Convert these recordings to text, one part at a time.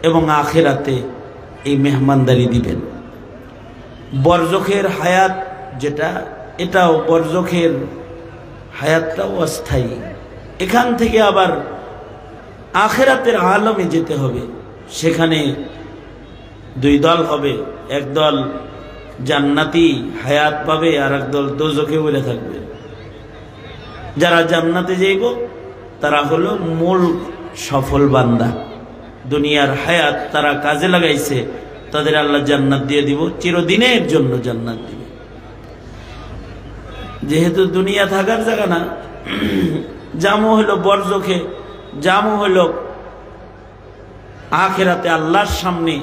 এবং আখিরাতে এই মেহমানদারি দিবেন। বরজখের হায়াত যেটা, এটাও বরজখের হায়াতটাও অস্থায়ী। এখান থেকে আবার আখিরাতের আলমে যেতে হবে। সেখানে দুই দল হবে, একদল জান্নাতি হায়াত পাবে আর একদল দোজখে বলে থাকবে। যারা জান্নাতে যাইব তারা হলো মূল সফল বান্দা। দুনিয়ার হায়াত তারা কাজে লাগাইছে, তাদের আল্লাহ জান্নাত দিয়ে দিব, চিরদিনের জন্য জান্নাত দিবে। যেহেতু দুনিয়া থাকার জায়গা না, জামু হলো বরজখে, জামু হলো আখিরাতে আল্লাহর সামনে,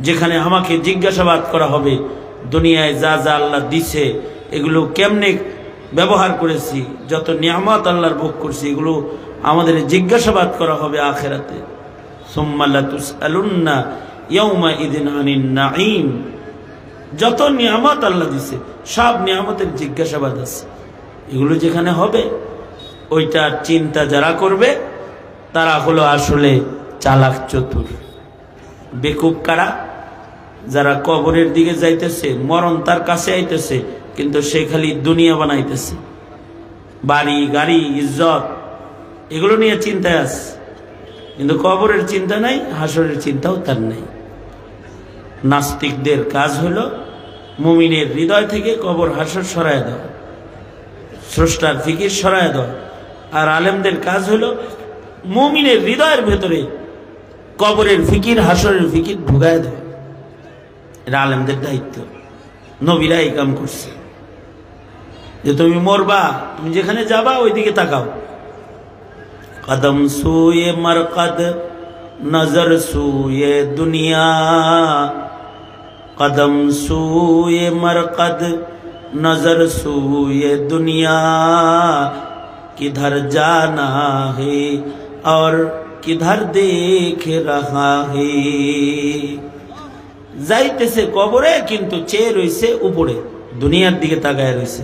যেখানে আমাকে জিজ্ঞাসাবাদ করা হবে দুনিয়ায় যা যা আল্লাহ দিছে এগুলো কেমনে ব্যবহার করেছি, যত নিয়ামত আল্লাহর ভোগ করছি এগুলো আমাদের জিজ্ঞাসাবাদ করা হবে আখিরাতে। সুম্মা লাতুসআলুন্না ইয়াউমাইযিন আনিন নাঈম। যত নিয়ামত আল্লাহ দিছে সব নিয়ামতের জিজ্ঞাসাবাদ আছে, এগুলো যেখানে হবে ওইটার চিন্তা যারা করবে তারা হলো আসলে চালাক চতুর। বেকুব কারা? যারা কবরের দিকে যাইতেছে, মরণ তার কাছে আইতেছে, কিন্তু সে খালি দুনিয়া বানাইতেছে, বাড়ি গাড়ি ইজ্জত এগুলো নিয়ে চিন্তায় আছে, কিন্তু কবরের চিন্তা নাই, হাসরের চিন্তাও তার নাই। নাস্তিকদের কাজ হলো মুমিনের হৃদয় থেকে কবর হাসর সরায় দেওয়া, স্রষ্টার ফিকির সরায় দেওয়া। আর আলেমদের কাজ হলো মুমিনের হৃদয়ের ভেতরে কবরের ফিকির হাসরের ফিকির ঢুকায় দেওয়া। এটা আলেমদের দায়িত্ব। নবীরা এই কাম করছে যে তুমি মরবা, তুমি যেখানে যাবা ওইদিকে তাকাও। কদম সুয়ে মরকদ নজর সুয়ে দুনিয়া, কদম সুয়ে মরকদ নজর সুয়ে দুনিয়া, কিধর জানা হে और किधर देख रहा है। যাইতেছে কবরে কিন্তু চেয়ে রইছে উপরে, দুনিয়ার দিকে তাকায় রইছে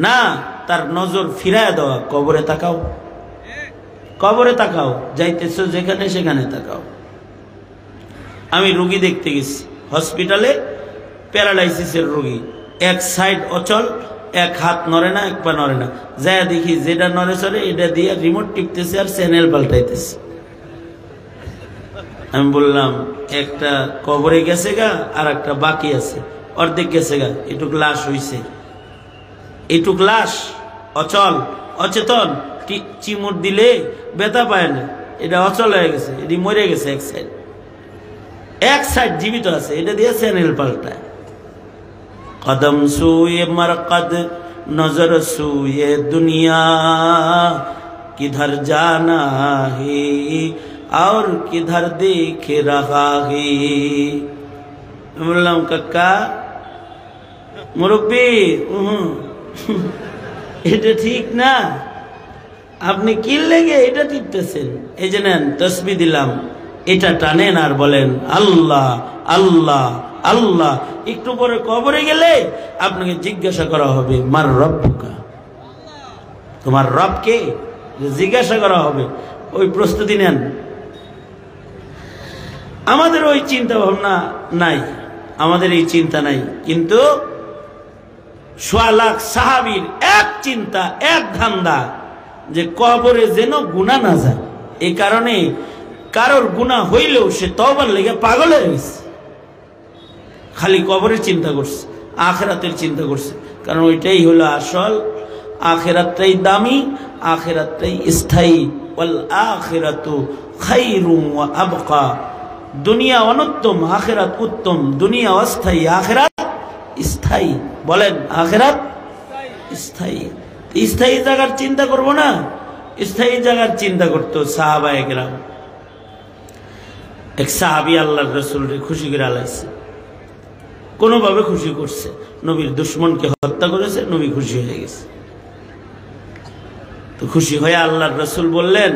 না, তার নজর ফিরায় দেওয়া, কবরে তাকাও, কবরে তাকাও, যাইতেছো যেখানে সেখানে তাকাও। আমি রোগী দেখতে গেছি হসপিটালে, প্যারালাইসিসের রোগী, এক সাইড অচল, এক হাত নড়ে না, এক পা নড়ে না। যায় দেখি যেটা নড়ে চড়ে এটা দিয়ে রিমোট টিপতেছে আর চ্যানেল পাল্টাইতেছে। আমি বললাম একটা কবরে গেছে গা, আর একটা বাকি আছে, অর্ধেক গেছে গা, এটুক লাশ হইছে, এটুক লাশ অচল অচেতন, চিমুট দিলে ব্যথা পায় না, এটা অচল হয়ে গেছে, এটি মরে গেছে। এক সাইড জীবিত আছে, এটা দিয়ে চ্যানেল পাল্টায়। कदम सूए मरकद नजर सूए दुनिया, किधर जाना है और किधर देख रहा है। বললাম কাকা মুরব্বী, এটা ঠিক না, আপনি কি লেগে এটা টিপতেছেন? এই যে নেন তসবিহ দিলাম, এটা টানেন আর বলেন আল্লাহ আল্লাহ আল্লাহ। একটু পরে কবরে গেলে আপনাকে জিজ্ঞাসা করা হবে মার রব্বুকা, তোমার রব কে, জিজ্ঞাসা করা হবে। ওই প্রস্তুতি নেন। আমাদের ওই চিন্তা ভাবনা নাই, আমাদের এই চিন্তা নাই, কিন্তু 1.25 লাখ সাহাবীর এক চিন্তা, এক ধান্দা যে কবরে যেন গুনাহ না যায়। এই কারণে কারোর গুনাহ হইলেও সে তওবার লেগে পাগল হয়ে গেছে, খালি কবরের চিন্তা করছে, আখিরাতের চিন্তা করছে। কারণ ওইটাই হলো আসল, আখিরাতটাই দামি, আখিরাতটাই স্থায়ী। ওয়াল আখিরাতু খায়রুম ওয়া আবকা। দুনিয়া অনুত্তম, আখিরাত উত্তম। দুনিয়া অস্থায়ী, আখিরাত স্থায়ী। বলেন আখিরাত স্থায়ী। স্থায়ী জায়গার চিন্তা করব না, স্থায়ী জায়গার চিন্তা করতো সাহাবায়ে কেরাম। এক সাহাবী আল্লাহর রাসূলকে খুশি করে আলাইছে, কোনোভাবে খুশি করছে, নবীর দুশমনকে হত্যা করেছে, নবী খুশি হয়ে গেছে। তো খুশি হয়ে আল্লাহর রাসূল বললেন,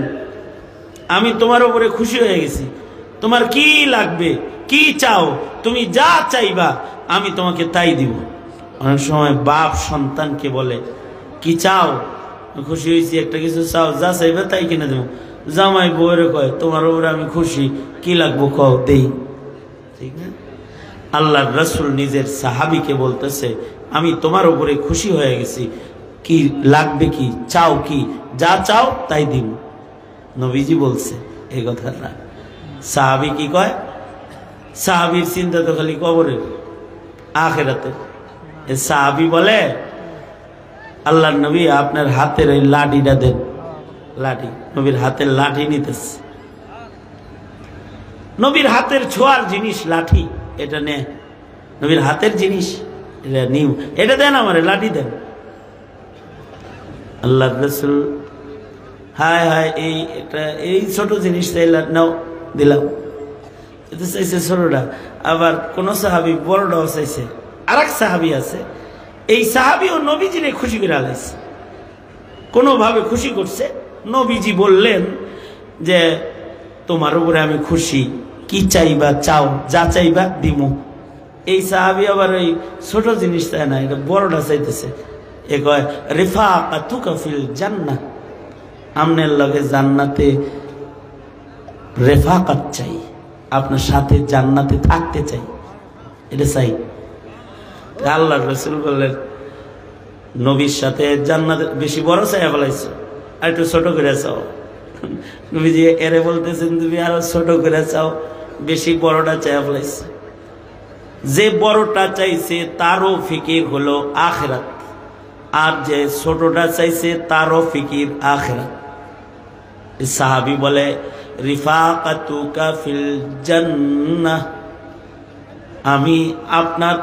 আমি তোমার উপরে খুশি হয়ে গেছি, তোমার কি লাগবে, কি চাও, তুমি যা চাইবা আমি তোমাকে তাই দিব। অনেক সময় বাপ সন্তানকে বলে কি চাও, খুশি হয়েছি একটা কিছু চাও, যা চাইবে তাই কিনে দেবো। জামাই বউরে কয় তোমার উপরে আমি খুশি, কি লাগবো কও দেই। ঠিক না? আল্লাহর রাসূল নিজের সাহাবীকে বলতেছে আমি তোমার উপরে খুশি হয়ে গেছি, কি লাগবে, কি চাও, কি যা চাও তাই দিব। নবীজি বলছে এই কথাটা। সাহাবী কি কয়? সাহাবীর চিন্তা তো খালি কবরের, আখিরাতে। সাহাবী বলে আল্লাহর নবী আপনার হাতের এই লাঠিটা দেন। লাঠি, নবীর হাতের লাঠি নিতেছে। নবীর হাতের ছোঁয়ার জিনিস লাঠি, এটা নে, নবীর হাতের জিনিস, এটা নিউ, এটা দেন আমারে, লাঠি দেন। আল্লাহর রাসূল হায় হায় এই ছোট জিনিস নাও, দিলাম। এটা চাইছে ছোটটা, আবার কোন সাহাবী বড়টাও চাইছে। আর এক সাহাবী আছে, এই সাহাবীও নবীজিরে খুশি করে আলাইছে, কোনোভাবে খুশি করছে। নবীজি বললেন যে তোমার উপরে আমি খুশি, কি চাইবা চাও, যা চাইবা দিমু। এই সাহাবী আবার ওই ছোট জিনিস চায় না, এটা বড়টা চাইতেছে। এ কয় রিফাকাতুকা ফিল জান্নাহ, আমনের লগে জান্নাতে রেফাকাত চাই, আপনার সাথে জান্নাতে থাকতে চাই, এটা চাই। আল্লাহর রাসূল বললেন নবীর সাথে জান্নাত বেশি বড় চাইয়া ফেলাইছো, আর একটু ছোট করে চাও। নবীজি এরে বলতেছেন তুমি আরো ছোট করে চাও, বেশি বড়টা চাইয়া ফেলাইছো। যে বড়টা চাইছে তারও ফিকির হলো আখিরাত, আর যে ছোটটা চাইছে তারও ফিকির আখিরাত। সাহাবী বলে রিফাকাতুকা ফিল জান্নাহ, আমি আপনার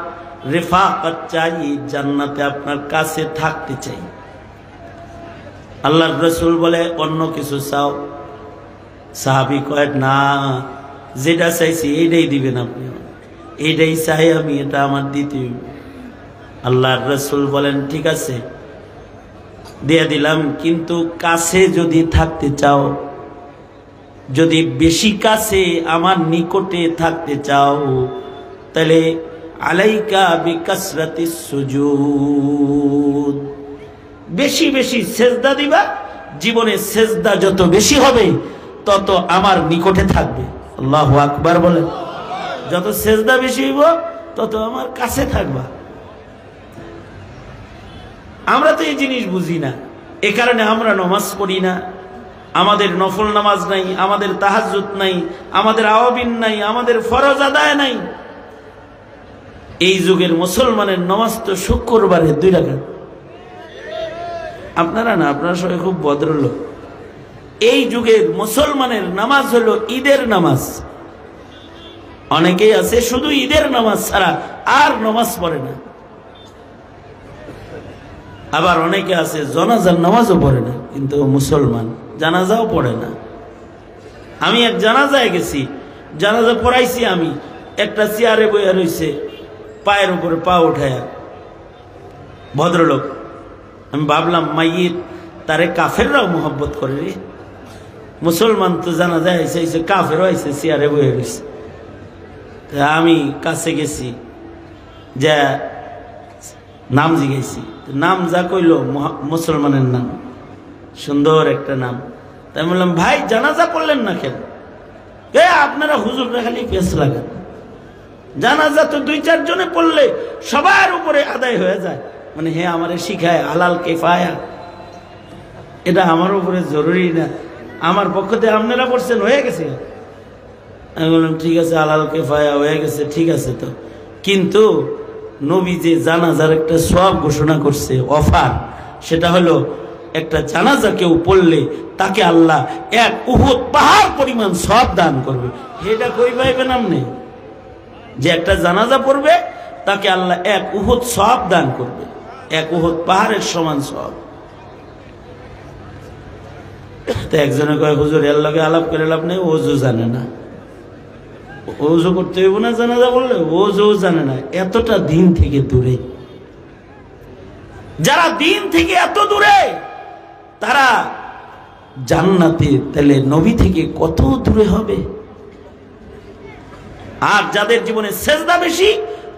রিফাকাত চাই, জান্নাতে আপনার কাছে থাকতে চাই। আল্লাহর রাসূল বলে অন্য কিছু চাও? সাহাবী কয় না, যেটা চাইছি এইটাই দিবেন আপনি, এইটাই চাই আমি, এটা আমার দিতে হইবে। আল্লাহর রাসূল বলেন ঠিক আছে দিয়ে দিলাম, কিন্তু কাছে যদি থাকতে চাও, যদি বেশি কাছে আমার নিকটে থাকতে চাও, তাহলে আলাইকা বিকাসরাতিস সুজুদ, বেশি বেশি সেজদা দিবা। জীবনে সেজদা যত বেশি হবে তত আমার নিকটে থাকবে। আল্লাহু আকবার বলেন। যত সেজদা বেশি হইব তত আমার কাছে থাকবা। আমরা তো এই জিনিস বুঝি না, এ কারণে আমরা নামাজ পড়ি না, আমাদের নফল নামাজ নাই, আমাদের তাহাজ্জুদ নাই, আমাদের আওয়াবিন নাই, আমাদের ফরজ আদায় নাই। এই যুগের মুসলমানের নামাজ তো শুক্রবারে 2 রাকাত। আপনারা না, আপনারা সবাই খুব ভদ্রলোক। এই যুগের মুসলমানের নামাজ হলো ঈদের নামাজ। অনেকেই আছে শুধু ঈদের নামাজ ছাড়া আর নামাজ পড়ে না। আবার অনেকে আছে জানাজার নামাজও পড়ে না, কিন্তু মুসলমান, জানাজাও পড়ে না। আমি এক জানাজায় গেছি, জানাজা পড়াইছি আমি, একটা চেয়ারে বইয়া রইছে, পায়ের উপরে পা উঠায়া, ভদ্রলোক। আমি ভাবলাম মাইয়িত তারে কাফেররাও মোহব্বত করে রে, মুসলমান তো জানাজায় আইসে, কাফেরও আইসে চেয়ারে বইয়া রইছে। আমি কাছে গেছি, যা নাম জিজ্ঞাসি, নাম যা কইল মুসলমানের নাম, সুন্দর একটা নাম। তাই বললাম ভাই জানাজা পড়লেন না কেন? আপনারা হুজুররা খালি পেছ লাগান, জানাজা তো 2-4 জনে পড়লে সবার উপরে আদায় হয়ে যায়। মানে হে আমারে শিখায় হালাল কিফায়া, এটা আমার উপরে জরুরি না, আমার পক্ষ থেকে আপনারা পড়ছেন, হয়ে গেছে। আমি বললাম ঠিক আছে, হালাল কিফায়া হয়ে গেছে, ঠিক আছে। তো কিন্তু নবী যে জানাজার একটা সওয়াব ঘোষণা করছে, অফার, সেটা হলো একটা জানাজা কেউ পড়লে তাকে আল্লাহ 1 উহুদ পাহাড় পরিমাণ সওয়াব দান করবে। এটা কই পাইবেন আপনি? যে একটা জানাজা পড়বে তাকে আল্লাহ 1 উহুদ সওয়াব দান করবে, 1 উহুদ পাহাড়ের সমান সওয়াব। তো একজনে কয় হুজুর এর লগে আলাপ করে লাভ নেই, ওযু জানে না, ওযু করতে হইব না জানাজা বললে, ওযু জানে না। এতটা দিন থেকে দূরে, যারা দিন থেকে এত দূরে তারা জান্নাতে তাহলে নবী থেকে কত দূরে হবে। আর যাদের জীবনে সেজদা বেশি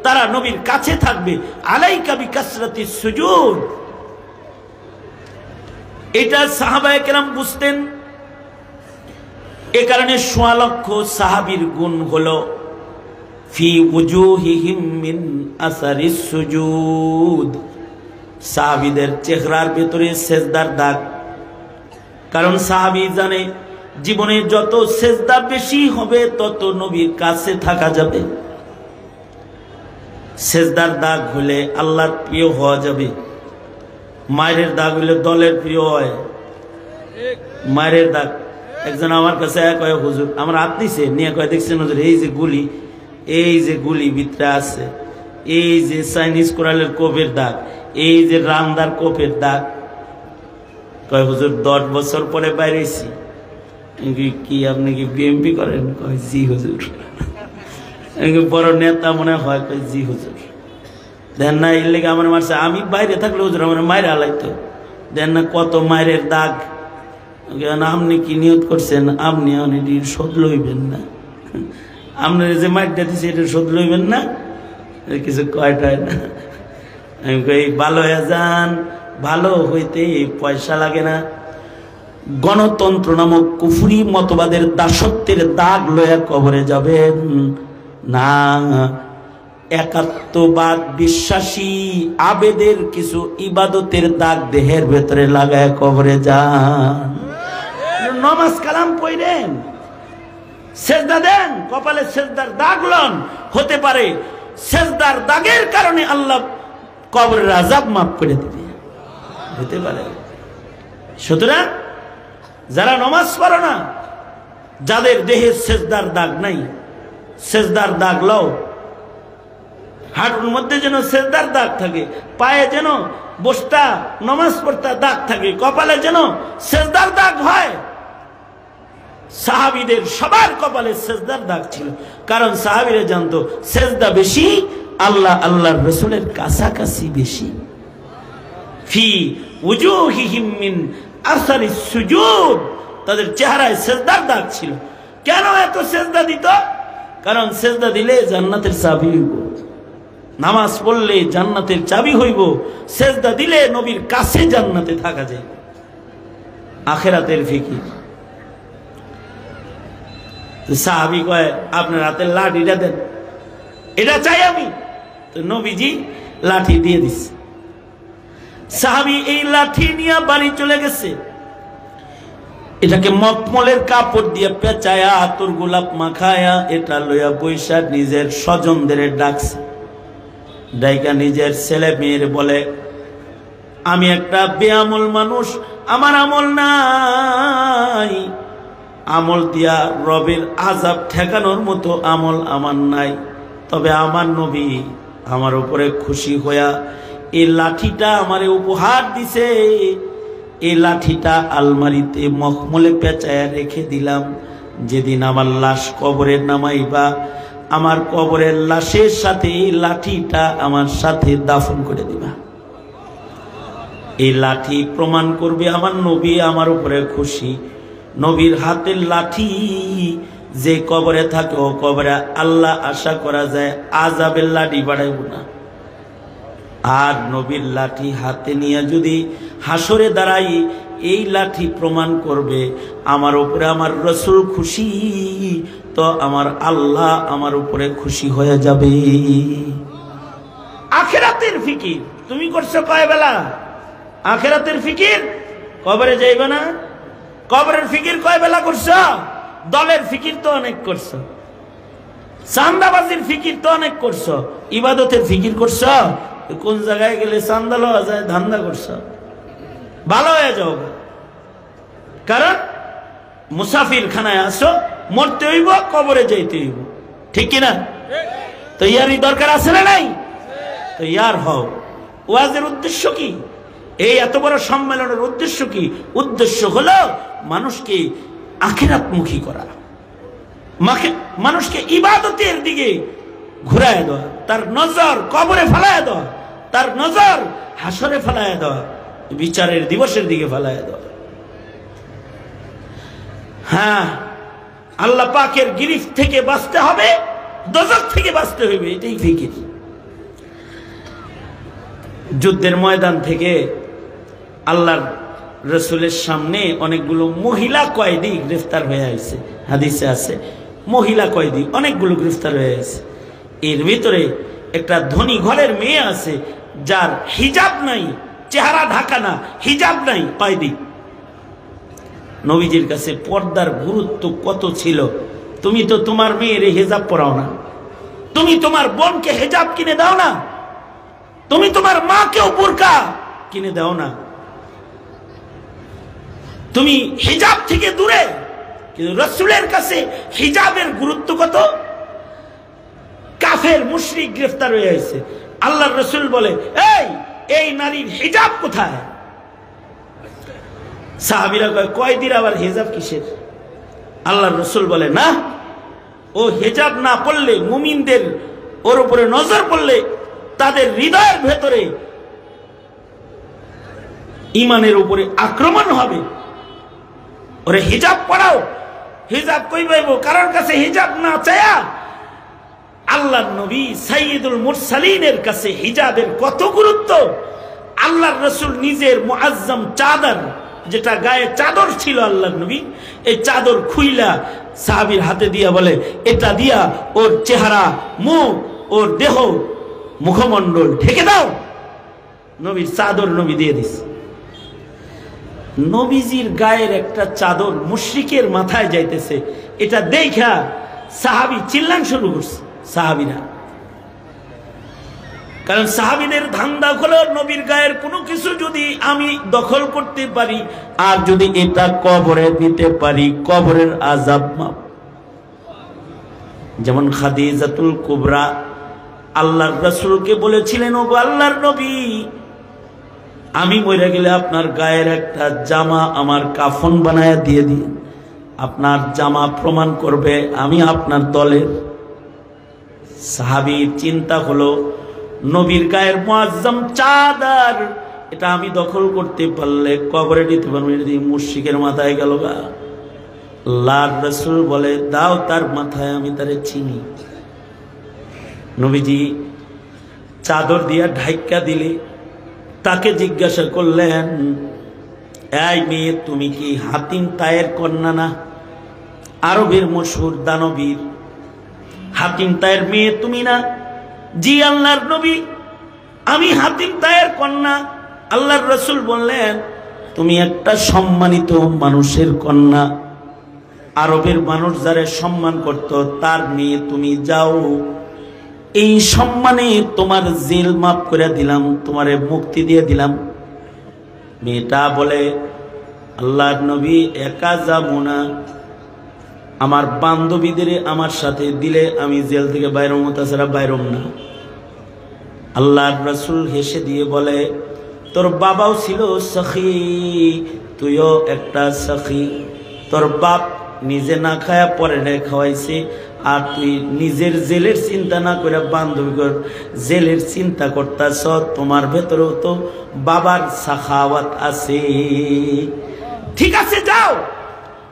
তারা নবীর কাছে থাকবে। আলাইকা বিকাসরাতিস সুজুদ, এটা সাহাবায়ে কেরাম বুঝতেন। এ কারণে ১৬ লক্ষ সাহাবীর গুণ হলো ফি উজুহিহিম মিন আসারিস সুজুদ, সাহাবীদের চেহারার ভিতরে সেজদার দাগ। কারণ সাহাবী জানে জীবনে যত সেজদা বেশি হবে তত নবীর কাছে থাকা যাবে। সেজদার দাগ হলে আল্লাহর প্রিয় হওয়া যাবে। মায়ের দাগ হলে দলের প্রিয় হয়। মায়ের দাগ, একজন আমার কাছে কয় হুজুর আমার হাত নিছে নিয়ে কয় দেখছেন হুজুর এই যে গুলি ভিতরে আছে, এই যে চাইনিজ কোরালের কোপের দাগ, এই যে রামদার কোপের দাগ। কয় হুজুর 10 বছর পরে বাইরেছি। কি আপনি কি বিএমপি করেন? কয় জি হুজুর। বড় নেতা মনে হয়? কয় জি হুজুর। দেন না এর লেগে আমার মারছে, আমি বাইরে থাকলে হুজুর আমার মায়ের আলাইতো। দেন না কত মায়ের দাগ। আপনি কি নিয়ত করছেন? আপনি শোধ লইবেন না, আপনার যে মাইরটা দিচ্ছে এটা শোধ লইবেন না, কিছু কয়টায় না। আমি কই ভালো হয়ে যান, ভালো হইতে পয়সা লাগে না। গণতন্ত্র নামক কুফরি মতবাদের দাসত্বের দাগ লয়া কবরে যাবেন না। একাত্মবাদ বিশ্বাসী আবেদের কিছু ইবাদতের দাগ দেহের ভেতরে লাগায় কবরে যান। নমাজ কালাম পড়েন, সেজদা দেন, কপালে সেজদার দাগ লন। হতে পারে সেজদার দাগের কারণে আল্লাহ কবরের আযাব মাফ করে দিবে, হতে পারে। সুতরাং যারা নমাজ পড়ো না, যাদের দেহে সেজদার দাগ নাই, সেজদার দাগ লও। হাঁটুর মধ্যে যেন সেজদার দাগ থাকে, পায়ে যেন বসতা নমাজ পড়তা দাগ থাকে, কপালে যেন সেজদার দাগ হয়। সাহাবীদের সবার কপালে সেজদার দাগ ছিল, কারণ সাহাবীরা জানতো সেজদা বেশি, আল্লাহর রাসূলের কাছাকাছি বেশি। ফি উজুহিহিম মিন আসারিস সুজুদ, তাদের চেহারায় সেজদার দাগ ছিল। কেন এত সেজদা দিত? কারণ সেজদা দিলে জান্নাতের চাবি হইব, নামাজ পড়লে জান্নাতের চাবি হইব, সেজদা দিলে নবীর কাছে জান্নাতে থাকা যায়। আখিরাতের ফিকির। সাহাবী কয় আপনার হাতের লাঠিটা দেন, এটা চাই আমি। তো নবীজি লাঠি দিয়ে দিচ্ছে। সাহাবী এই লাঠি নিয়ে বাড়ি চলে গেছে। এটাকে মখমলের কাপড় দিয়ে পেঁচায়া, আতর গোলাপ মাখায়া এটা লইয়া বৈশা নিজের স্বজনদের ডাকছে। ডাইকা নিজের ছেলে মেয়ের বলে, আমি একটা বেআমল মানুষ, আমার আমল নাই, আমল দিয়া রবের আযাব ঠেকানোর মতো আমল আমার নাই। তবে আমার নবী আমার উপরে খুশি হইয়া এই লাঠিটা আমারে উপহার দিছে। এই লাঠিটা আলমারিতে মখমলে পেঁচায়া রেখে দিলাম। যেদিন আমার লাশ কবরে নামাইবা, আমার কবরের লাশের সাথে এই লাঠিটা আমার সাথে দাফন করে দিবা। এই লাঠি প্রমাণ করবে আমার নবী আমার উপরে খুশি। নবীর হাতের লাঠি যে কবরে থাকে, ও কবরে আল্লাহ আশা করা যায় আযাবের লাঠি বাড়াইব না। আর নবীর লাঠি হাতে নিয়ে যদি হাসরে দাঁড়াই, এই লাঠি প্রমাণ করবে আমার উপরে আমার রাসূল খুশি, তো আমার আল্লাহ আমার উপরে খুশি হয়ে যাবে। আখিরাতের ফিকির তুমি করছো কয় বেলা? আখিরাতের ফিকির কবরে যাইবে না। কবরের ফিকির কয় বেলা করছো? দলের ফিকির তো অনেক করছো, চান্দাবাজির ফিকির তো অনেক করছো, ইবাদতের ফিকির করছো। কোন জায়গায় গেলে চান্দা লওয়া যায় ধান্দা করছো, ভালো হয়ে যাও। কারণ মুসাফির খানায় আসো, মরতে হইব, কবরে যাইতে হইব, ঠিক কিনা? তো ইয়ারই দরকার আছে না নাই? তো ইয়ার হও। ওয়াজের উদ্দেশ্য কি? এই এত বড় সম্মেলনের উদ্দেশ্য কি? উদ্দেশ্য হলো মানুষকে আখিরাতমুখী করা, মানুষকে ইবাদতের দিকে ঘুরায় দেওয়া, তার নজর কবরে ফেলায় দেওয়া, তার নজর হাসরে ফেলায় দেওয়া, বিচারের দিবসের দিকে ফেলায় দেওয়া। হ্যাঁ, আল্লাহ পাকের গিরিফ থেকে বাঁচতে হবে, দোজখ থেকে বাঁচতে হবে, এটাই ফিকির। যুদ্ধের ময়দান থেকে আল্লাহর রাসূলের সামনে অনেকগুলো মহিলা কয়েদি গ্রেফতার হয়ে আসছে। হাদিসে আছে মহিলা কয়েদি অনেকগুলো গ্রেফতার হয়ে গেছে। এর ভিতরে একটা ধনী ঘরের মেয়ে আছে যার হিজাব নাই, চেহারা ঢাকা না, হিজাব নাই, কয়েদি। নবীজির কাছে পর্দার গুরুত্ব কত ছিল। তুমি তো তোমার মেয়ের হিজাব পরাও না, তুমি তোমার বোনকে হিজাব কিনে দাও না, তুমি তোমার মাকেও বুরকা কিনে দাও না, তুমি হিজাব থেকে দূরে। কিন্তু রাসূলের কাছে হিজাবের গুরুত্ব কত। কাফের মুশরিক গ্রেফতার হয়ে আছে, আল্লাহর রাসূল বলে এই নারীর হিজাব কোথায়? সাহাবীরা কয় কয়দিন আবার হিজাব কিসের? আল্লাহর রাসূল বলে না, ও হিজাব না পড়লে মুমিনদের ওর উপরে নজর পড়লে তাদের হৃদয়ের ভেতরে ঈমানের উপরে আক্রমণ হবে। ওরে হিজাব পড়াও। হিজাব কই পাইব? কারোর কাছে হিজাব না চায়া আল্লাহর নবী সাইয়্যিদুল মুরসালিনের কাছে হিজাবের কত গুরুত্ব। আল্লাহর রাসূল নিজের মুআজ্জম চাদর, যেটা গায়ে চাদর ছিল আল্লাহর নবী, এই চাদর খুইলা সাহাবীর হাতে দিয়া বলে এটা দিয়া ওর চেহারা, মুখ, ওর দেহ, মুখমণ্ডল ঢেকে দাও। নবীর চাদর নবী দিয়ে দিছে। নবীজির গায়ের একটা চাদর মুশরিকের মাথায় যাইতেছে, এটা দেখা সাহাবী চিল্লান শুরু করছে। সাহাবীরা, কারণ সাহাবীদের ধান্দা হলো নবীর গায়ের কোনো কিছু যদি আমি দখল করতে পারি আর যদি এটা কবরে দিতে পারি, কবরের আযাব মাপ। যেমন খাদিজাতুল কুবরা আল্লাহর রাসূলকে বলেছিলেন, ও আল্লাহর নবী, আমি মরে গেলে আপনার গায়ের একটা জামা আমার কাফন বানায়া দিয়ে দিন, আপনার জামা প্রমাণ করবে আমি আপনার দলের। সাহাবীর চিন্তা হলো নবীর গায়ের মুআজ্জম চাদর, এটা আমি দখল করতে পারলে কবরে দিতে পারবো, যদি মুশরিকের মাথায় গেল গা। আল্লাহর রাসূল বলে দাও তার মাথায়, আমি তারে চিনি। নবীজি চাদর দিয়া ঢাইকা দিলে তাকে জিজ্ঞাসা করলেন, এই মেয়ে তুমি কি হাতিম তায়ের কন্যা না? আরবের মশহুর দানবীর হাতিম তায়ের মেয়ে তুমি না? জি আল্লাহর নবী, আমি হাতিম তায়ের কন্যা। আল্লাহর রাসূল বললেন, তুমি একটা সম্মানিত মানুষের কন্যা, আরবের মানুষ যারা সম্মান করত তার মেয়ে তুমি। যাও, এই সম্মানে তোমার জেল মাফ করে দিলাম, তোমারে মুক্তি দিয়ে দিলাম। মেয়েটা বলে, আল্লাহর নবী একা যাবো না, আমার বান্ধবীদের আমার সাথে দিলে আমি জেল থেকে বাইরম, তাছাড়া বাইরম না। আল্লাহর রাসূল হেসে দিয়ে বলে, তোর বাবাও ছিল সখী, তুইও একটা সখী। তোর বাপ নিজে না খায়া পরে খাওয়াইছে, আর তুই নিজের জেলের চিন্তা না করে বান্ধবীর জেলের চিন্তা করতেছ। তোমার ভেতরেও তো বাবার সাখাওয়াত আছে। ঠিক আছে, যাও,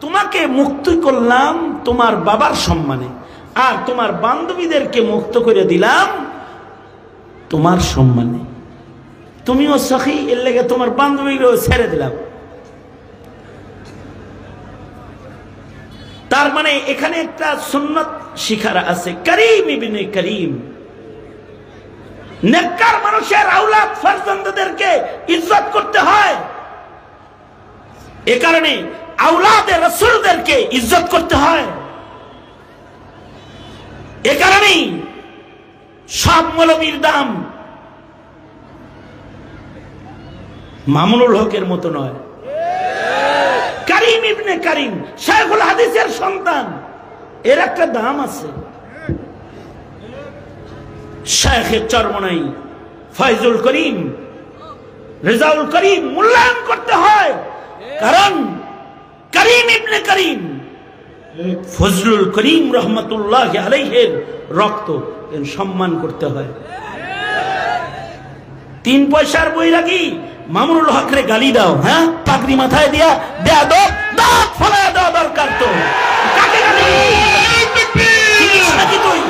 তোমাকে মুক্ত করলাম তোমার বাবার সম্মানে, আর তোমার বান্ধবীদেরকে মুক্ত করে দিলাম তোমার সম্মানে। তুমিও সখী, এর লেগে তোমার বান্ধবীগুলো ছেড়ে দিলাম। তার মানে এখানে একটা সুন্নাত শিখার আছে, করিম ইবনে করিম। নেককার মানুষের আওলাদ ফারজান্দাদেরকে ইজ্জত করতে হয়, এ কারণে আওলাদে রাসূলদেরকে ইজ্জত করতে হয়। এ কারণেই সব মৌলবীর দাম মামুনুল হকের মতো নয়। করিম ইবনে করিম শাইখুল হাদিসের সন্তান, এর একটা দাম আছে। শাইখে চরমনাই ফয়জুল করিম, রেজাউল করিম মূল্যায়ন করতে হয়, কারণ করিম ইবনে করিম ফজলুল করিম রহমতুল্লাহি আলাইহির রক্ত, সম্মান করতে হয়। 3 পয়সার বৈরাগী মামুনুল হকরে গালি দাও, হ্যাঁ, পাগড়ি মাথায় দিয়া বেয়াদব, দাঁত ফলায়া দেওয়া দরকার। তো কাকে গালি চিনিস নাকি তুই?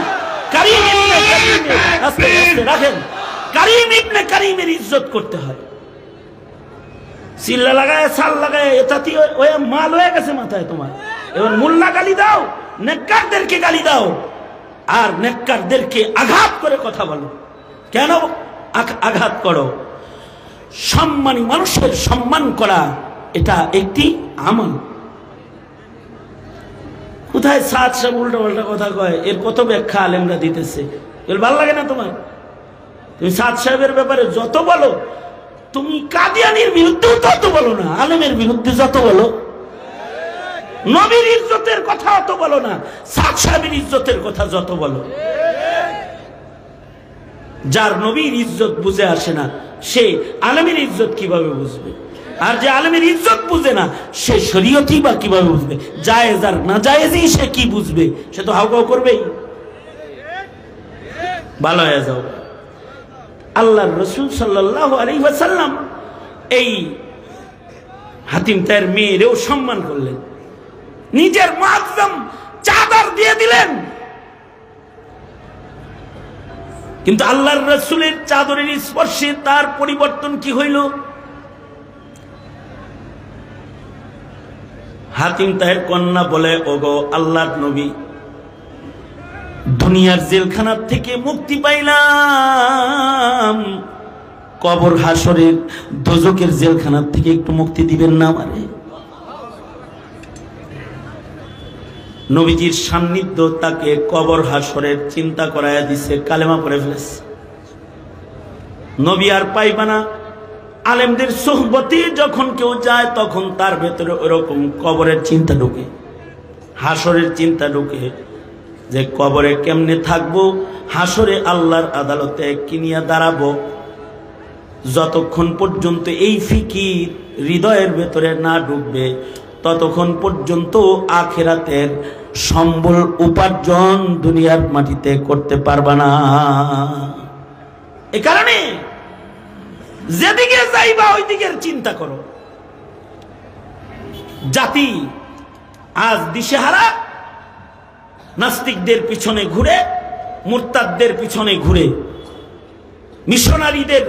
করিম ইবনে করিমের, আস্তে আস্তে রাখেন, করিম ইবনে করিমের ইজ্জত করতে হয়। চিল্লা লাগায়, সাল লাগায়, এটাতে ওই মাল হয়ে গেছে মাথায় তোমার। এবার মোল্লা গালি দাও, নেককারদেরকে গালি দাও, আর নেককারদেরকে আঘাত করে কথা বলো। কেন আঘাত করো? সম্মানী মানুষের সম্মান করা এটা একটি আমল। কোথায় সাদ সাহেব উল্টা পাল্টা কথা কয়, এর কত ব্যাখ্যা আলেমরা দিতেছে। ভালো লাগে না তোমার? তুমি সাদ সাহেবের ব্যাপারে যত বলো, তুমি কাদিয়ানির বিরুদ্ধেও তত বলো না, আলেমের বিরুদ্ধে যত বলো। নবীর ইজ্জতের কথা অত বলো না, সাদ সাহেবের ইজ্জতের কথা যত বলো। যার নবীর ইজ্জত বুঝে আসে না, সে আলেমের ইজ্জত কিভাবে বুঝবে? আর যে আলেমের ইজ্জত বুঝে না, সে শরীয়তই বা কিভাবে বুঝবে? জায়েজ আর না জায়েজই সে কি বুঝবে? সে তো হাউকাউ করবেই। ভালো হয়ে যাও। আল্লাহর রাসূল সাল্লাল্লাহু আলাইহি ওয়াসাল্লাম এই হাতিম তার মেয়েরেও সম্মান করলেন, নিজের মুআজ্জম চাদর দিয়ে দিলেন। কিন্তু আল্লাহর রাসূলের চাদরের স্পর্শে তার পরিবর্তন কি হইল? হাতিম তাহের কন্যা বলে, ওগো আল্লাহর নবী, দুনিয়ার জেলখানার থেকে মুক্তি পাইলাম, কবর হাসরের দোজকের জেলখানার থেকে একটু মুক্তি দিবেন না আমারে? নবীজির সান্নিধ্য তাকে কবর হাসরের চিন্তা করাইয়া দিছে, কালেমা পড়ে ফেলেছে। নবী আর পাইবা না। আলেমদের সোহবতে যখন কেউ যায়, তখন তার ভেতরে ওরকম কবরের চিন্তা ঢুকে, হাসরের চিন্তা ঢুকে, যে কবরে কেমনে থাকবো, হাসরে আল্লাহর আদালতে কিনিয়া দাঁড়াবো। যতক্ষণ পর্যন্ত এই ফিকির হৃদয়ের ভেতরে না ঢুকবে, ততক্ষণ পর্যন্ত আখিরাতের সম্বল উপার্জন দুনিয়ার মাটিতে করতে পারবা না। এ কারণে যেদিকে যাইবা ওই দিকের চিন্তা করো। জাতি আজ দিশেহারা, নাস্তিকদের পিছনে ঘুরে, মুরতাদদের পিছনে ঘুরে, মিশনারিদের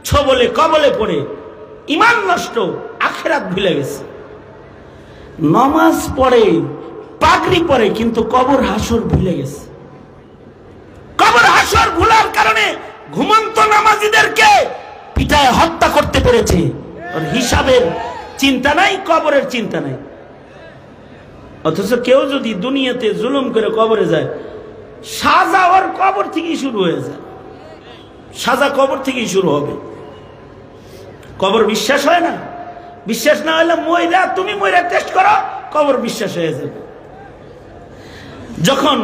ছবলে কবলে পড়ে ঈমান নষ্ট, আখিরাত ভুলে গেছে। নামাজ পড়ে, পাগড়ি পরে, কিন্তু কবর হাসর ভুলে গেছে। কবর হাসর ভুলার কারণে ঘুমন্ত নামাজীদেরকে পিটায় হত্যা করতে পেরেছে। আর হিসাবের চিন্তা নাই, কবরের চিন্তা নাই। অথচ কেউ যদি দুনিয়াতে জুলুম করে কবরে যায়, সাজা ওর কবর থেকেই শুরু হয়ে যায়। সাজা কবর থেকেই শুরু হবে। কবর বিশ্বাস হয় না? বিশ্বাস না হলে ময়রা, তুমি ময়রা টেস্ট করো, কবর বিশ্বাস হয়ে যাবে। যখন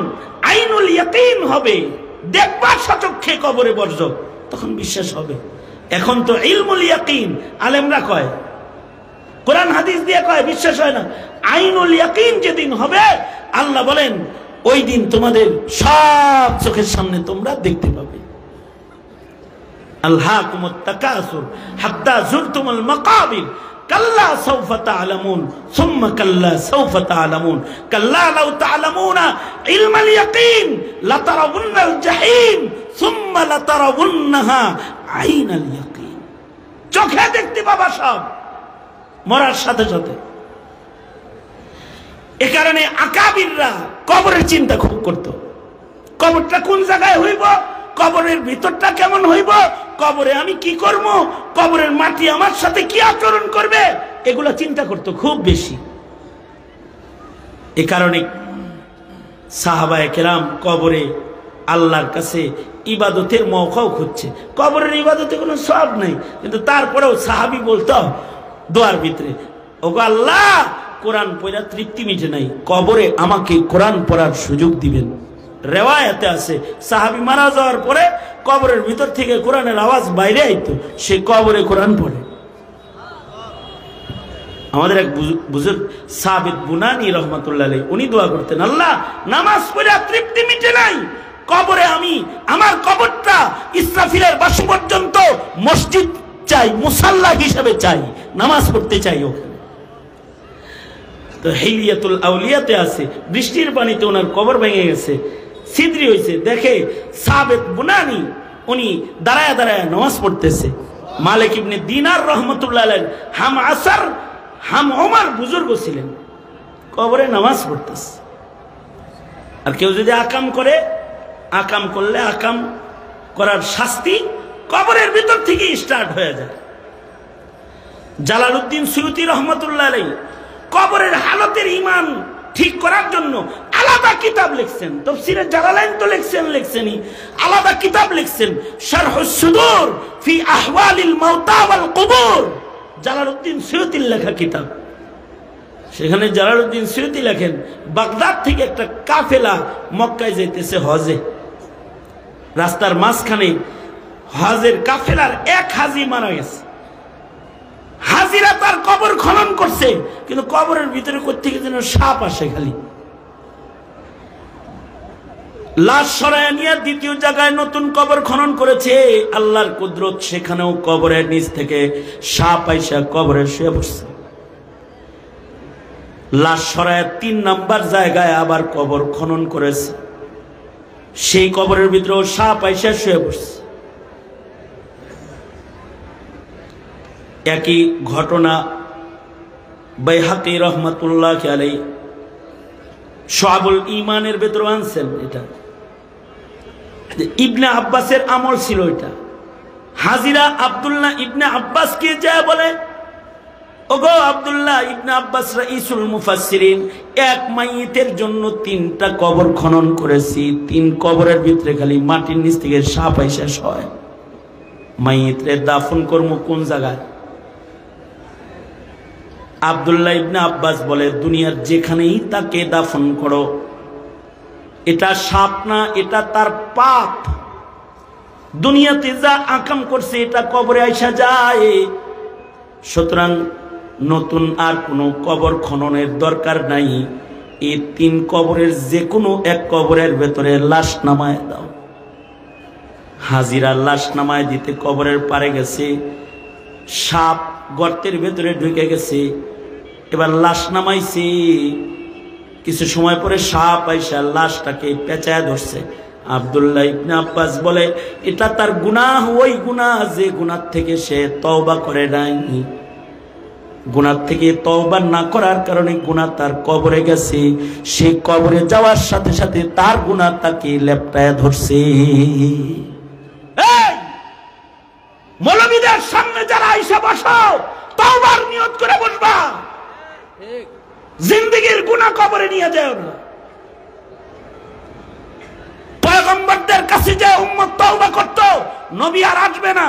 আইনুল ইয়াকিন হবে, দেখবার সচক্ষে কবরে বর্জক, তখন বিশ্বাস হবে। এখন তো ইলমুল ইয়াকিন, আলেমরা কয়, কোরআন হাদিস দিয়ে কয়, বিশ্বাস হয় না। আইনুল ইয়াকিন যেদিন হবে, আল্লাহ বলেন ওই দিন তোমাদের সব চোখের সামনে তোমরা দেখতে পাবে। আলহাকুমুত তাকাসুর হাত্তা যুরতুমুল মাকাবির কাল্লা সাউফা তা'লামুন সুম্মা কাল্লা সাউফা তা'লামুন কাল্লা লাউ তা'লামুনা ইলমাল ইয়াকিন লাতারাউন্নাল জাহিম সুম্মা লাতারাউন্নাহা আইনাল ইয়াকিন। চোখে দেখতে পাবা সব, মরার সাথে সাথে। এ কারণে আকাবিররা কবরের চিন্তা খুব করত। কবরটা কোন জায়গায় হইব, কবরের ভিতরটা কেমন হইব, কবরে আমি কি করব, কবরের মাটি আমার সাথে কি আচরণ করবে, এগুলা চিন্তা করত খুব বেশি। এ কারণে সাহাবায়ে কেরাম কবরে আল্লাহর কাছে ইবাদতের মওকাও খুঁজছে। কবরের ইবাদতে কোনো সওয়াব নাই, কিন্তু তারপরেও সাহাবী বলতো দোয়ার ভিতরে, ওগো আল্লাহ, কোরআন পড়া তৃপ্তি মিটে নাই, কবরে আমাকে কোরআন পড়ার সুযোগ দিবেন। রেওয়ায়াতে আছে সাহাবী মারা যাওয়ার পরে কবরের ভিতর থেকে কোরআনের আওয়াজ বাইরে আইতো, সে কবরে কোরআন পড়ে। আমাদের এক বুজুর্গ সাবিত বুনানি রহমাতুল্লাহ আলাইহি, উনি দোয়া করতেন, আল্লাহ, নামাজ পড়া তৃপ্তি মিটে নাই, কবরে আমি আমার কবরটা ইসরাফিলের বাসু পর্যন্ত মসজিদ চাই, মুসাল্লা হিসেবে চাই, নামাজ পড়তে চাই ওখানে। তো হিলিয়াতুল আউলিয়াতে আছে, বৃষ্টির পানিতে ওনার কবর ভেঙে গেছে, ছিদ্রি হয়েছে, দেখে সাবেত বুনানি উনি দাঁড়ায় দাঁড়ায় নামাজ পড়তেছে। মালিক ইবনে দিনার রহমতুল্লাহ আলাইহি হাম আসর হাম ওমর বুজুর্গ ছিলেন, কবরে নামাজ পড়তেছে। আর কেউ যদি আকাম করে, আকাম করলে আকাম করার শাস্তি কবরের ভিতর থেকে স্টার্ট হয়ে যায়। জালালউদ্দিন সুয়ুতী রহমতুল্লাহ আলাইহি কবরের হালতের ঈমান ঠিক করার জন্য আলাদা কিতাব লিখছেন। তাফসীরে জালালাইন তো লিখছেনই, আলাদা কিতাব লিখছেন, শারহুস সুদূর ফি আহওয়ালিল মাউতা ওয়াল কুবুর, জালালউদ্দিন সুয়ুতীর লেখা কিতাব। সেখানে জালালউদ্দিন সুয়ুতী লেখেন, বাগদাদ থেকে একটা কাফেলা মক্কায় যাইতেছে হজে। রাস্তার মাঝখানে হজের কাফেলার এক হাজি মারা গেছে। হাজিরা তার কবর খনন করছে, কিন্তু কবরের ভিতরে কোত্থেকে যেন সাপ আসে খালি। লাশ সরায় নিয়ে দ্বিতীয় জায়গায় নতুন কবর খনন করেছে। আল্লাহর কুদরত, সেখানেও কবরের নিচ থেকে সাপ আইসা কবরে শুয়ে পড়ছে। লাশ সরায় 3 নাম্বার জায়গায় আবার কবর খনন করেছে, সেই কবরের ভিতরেও সাপ আইসা শুয়ে পড়ছে। একই ঘটনা বাইহাকি রহমাতুল্লাহ আলাইহি শুআবুল ঈমানের ভিতরে আনছেন। এটা ইবনে আব্বাসের আমল ছিল। এটা হাজিরা আব্দুল্লাহ ইবনে আব্বাসকে যা বলে, ওগো আব্দুল্লাহ ইবনে আব্বাস রাইসুল মুফাসসিরিন, এক মাইয়িতের জন্য 3টা কবর খনন করেছি, 3 কবরের ভিতরে খালি মাটির নিচ থেকে সাপ আইসা শয়। মাইয়িতের দাফন কর্ম কোন জায়গায়? আব্দুল্লাহ ইবনে আব্বাস বলে, দুনিয়ার যেখানেই তাকে দাফন করো, এটা সাপ না, এটা তার পাপ। দুনিয়াতে যা আকাম করছে এটা কবরে আইসা যায়। সুতরাং নতুন আর কোনো কবর খননের দরকার নাই। এই 3 কবরের যে কোনো এক কবরের ভেতরে লাশ নামায় দাও। হাজিরা লাশ নামায় দিতে কবরের পারে গেছে, সাপ গর্তের ভেতরে ঢুকে গেছে। এবার লাশ নামাইছে, কিছু সময় পরে সাপ আইসা লাশটাকে পেঁচায় ধরছে। আব্দুল্লাহ ইবনে আব্বাস বলে, এটা তার গুনাহ, ওই গুনাহ যে গুনাহ থেকে সে তওবা করে নাই। গুনাহ থেকে তওবা না করার কারণে গুনাহ তার কবরে গেছে। সেই কবরে যাওয়ার সাথে সাথে তার গুনাহ তাকে লেপটায় ধরছে। এই মৌলবীদের সামনে যারা আইসা বসো, তওবার নিয়ত করে বসবা। জিন্দেগীর গুনাহ কবরে নিয়ে যাও না। পয়গম্বরদের কাছে যে উম্মত তওবা করত, নবী আর আসবে না,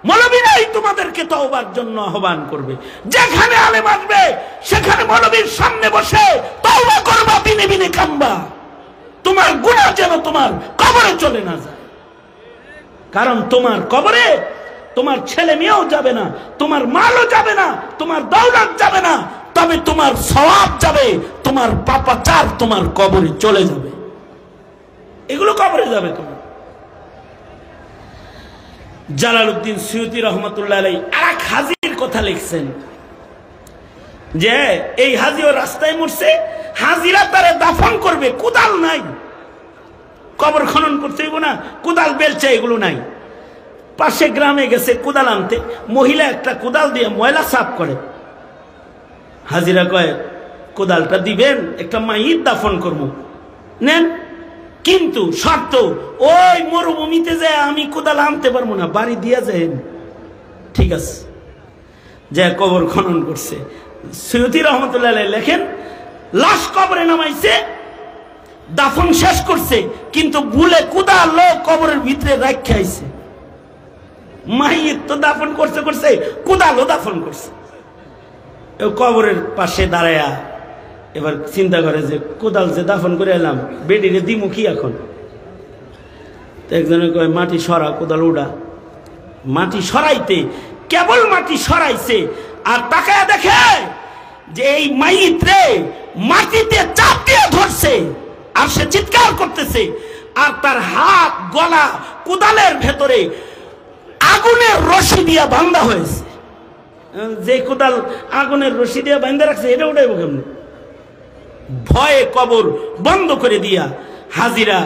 মৌলবীরাই তোমাদেরকে তওবার জন্য আহ্বান করবে। যেখানে আলেম আসবে সেখানে মৌলবীর সামনে বসে তওবা করবা, বিনে বিনে কামবা। তোমার গুনাহ যেন তোমার কবরে চলে না যায়। কারণ তোমার কবরে তোমার ছেলে মেয়েও যাবে না, তোমার মালও যাবে না, তোমার দৌলত যাবে না, তবে তোমার সওয়াব যাবে, তোমার পাপাচার তোমার কবরে চলে যাবে। এগুলো কবরে যাবে তোমার। জালালউদ্দিন সুয়ুতী রহমতুল্লাহ আলাইহি আরেক হাজির কথা লিখছেন যে এই হাজিও রাস্তায় মরছে, হাজিরা তারে দাফন করবে, কোদাল নাই, কবর খনন করতে হইব না, কোদাল বেলচা এগুলো নাই। পাশে গ্রামে গেছে কোদাল আনতে, মহিলা একটা কোদাল দিয়ে ময়লা সাফ করে। হাজিরা কয়, কোদালটা দিবেন, একটা মাইয়িত দাফন করব, নেন, কিন্তু শর্ত ওই মরুভূমিতে যায় আমি কোদাল আনতে পারবো না, বাড়ি দিয়া যায়। ঠিক আছে, যে কবর খনন করছে। সুয়ুতী রহমতুল্লাহ আলাইহি লেখেন, লাশ কবরে নামাইছে, দাফন শেষ করছে, কিন্তু ভুলে কোদাল কবরের ভিতরে রাখা আইছে। মাইয়িত তো দাফন করছে কোদালও দাফন করছে। কবরের পাশে দাঁড়ায়া এবার চিন্তা করে যে কোদাল যে দাফন করে এলাম, বেডিরে দিমু কি এখন? তো একজনে কয়, মাটি সরা, কোদাল উড়া। মাটি সরাইতে কেবল মাটি সরাইছে, আর তাকায়া দেখে যে এই মাইয়িত রে মাটিতে চাপ দিয়ে ধরছে, আর সে চিৎকার করতেছে, আর তার হাত গলা কোদালের ভেতরে আগুনের রশি দিয়া বাঁধা হয়েছে। যে কোদাল আগুনের রশি দিয়া বাঁধা রাখছে, এটা উঠাইব কেমন? ভয়ে কবর বন্ধ করে দিয়া হাজিরা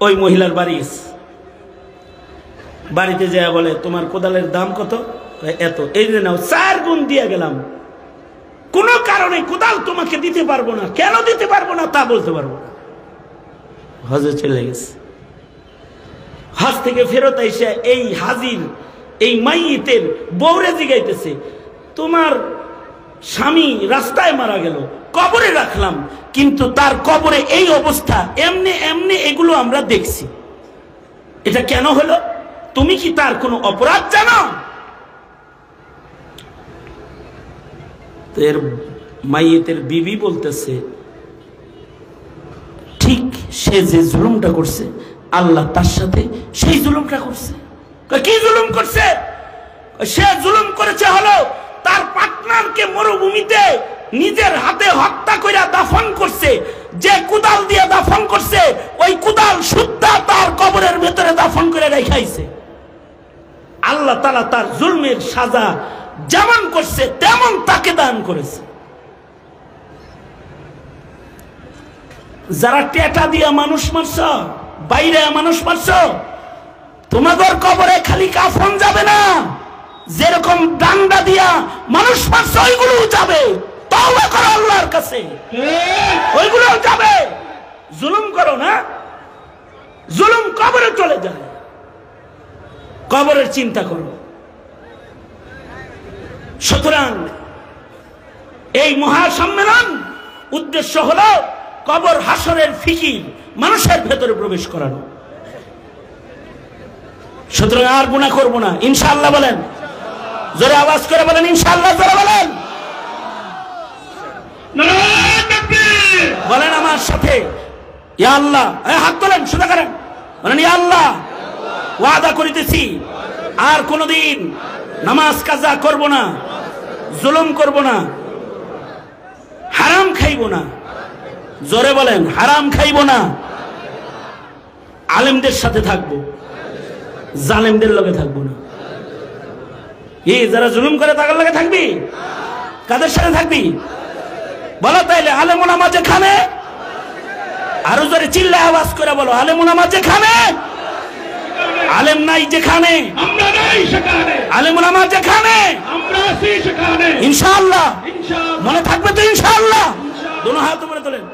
ওই মহিলার বাড়িতে যায় বলে, তোমার কোদালের দাম কত? এত। এই যে নাও, 4 গুণ দিয়া গেলাম। কোনো কারণে কোদাল তোমাকে দিতে পারবো না, কেন দিতে পারবো না তা বলতে পারবো না। হজে চলে গেছে, হজ থেকে ফেরত এসে এই হাজির এই মাইয়িতের বউরে জিগাইতেছে, তোমার স্বামী রাস্তায় মারা গেল, কবরে রাখলাম, কিন্তু তার কবরে এই অবস্থা, এমনি এমনি এগুলো আমরা দেখছি, এটা কেন হলো? তুমি কি তার কোনো অপরাধ জানো? এর মাইয়িতের বিবি বলতেছে, ঠিক সে যে জুলুমটা করছে আল্লাহ তার সাথে সেই জুলুমটা করছে। কি জুলুম করছে? সে জুলুম করেছে হলো তার পার্টনারকে মরুভূমিতে নিজের হাতে হত্যা করে দাফন করছে, যে কুদাল দিয়ে দাফন করছে ওই কুদাল সুদ্ধা তার কবরের ভেতরে দাফন করে রেখাইছে। আল্লাহ তাআলা তার জুলমের সাজা যেমন করছে তেমন তাকে দান করেছে। যারা টেটা দিয়া মানুষ মারছ, বাইরে মানুষ মারছ, তোমাদের কবরে খালি কাফন যাবে না, যেরকম ডান্ডা দিয়া মানুষ মারছ ওইগুলো যাবে। তওবা করো আল্লাহর কাছে, ওইগুলো যাবে। জুলুম করো না, জুলুম কবরে চলে যায়, কবরের চিন্তা করো। সুতরাং এই মহাসম্মেলন উদ্দেশ্য হলো কবর হাসরের ফিকির মানুষের ভেতরে প্রবেশ করানো। সুতরাং আর গুনাহ করব না ইনশাআল্লাহ। বলেন, জোরে আওয়াজ করে বলেন ইনশাআল্লাহ। জোরে বলেন, নারায়ে তাকবীর। বলেন আমার সাথে, ইয়া আল্লাহ। হাত তোলেন, সোজা করেন, বলেন ইয়া আল্লাহ, ওয়াদা করিতেছি আর কোনদিন নামাজ কাজা করব না, জুলুম করব না, হারাম খাইব না। জোরে বলেন, হারাম খাইব না। আলেমদের সাথে থাকবো, জালেমদের লগে থাকবো না। এই যারা জুলুম করে তাদের লগে থাকবি, কাদের সাথে থাকবি? বলো তাইলে, আলেম ওলামা যেখানে, আরো জোরে চিল্লায় আওয়াজ করে বলো, আলেম ওলামা যেখানে, আলেম নাই যেখানে, আমরা নাই সেখানে, আলেম ওলামা যেখানে, আমরা আছি সেখানে। ইনশাআল্লাহ, মনে থাকবে তো ইনশাআল্লাহ। দোনো হাত উপরে তোলেন।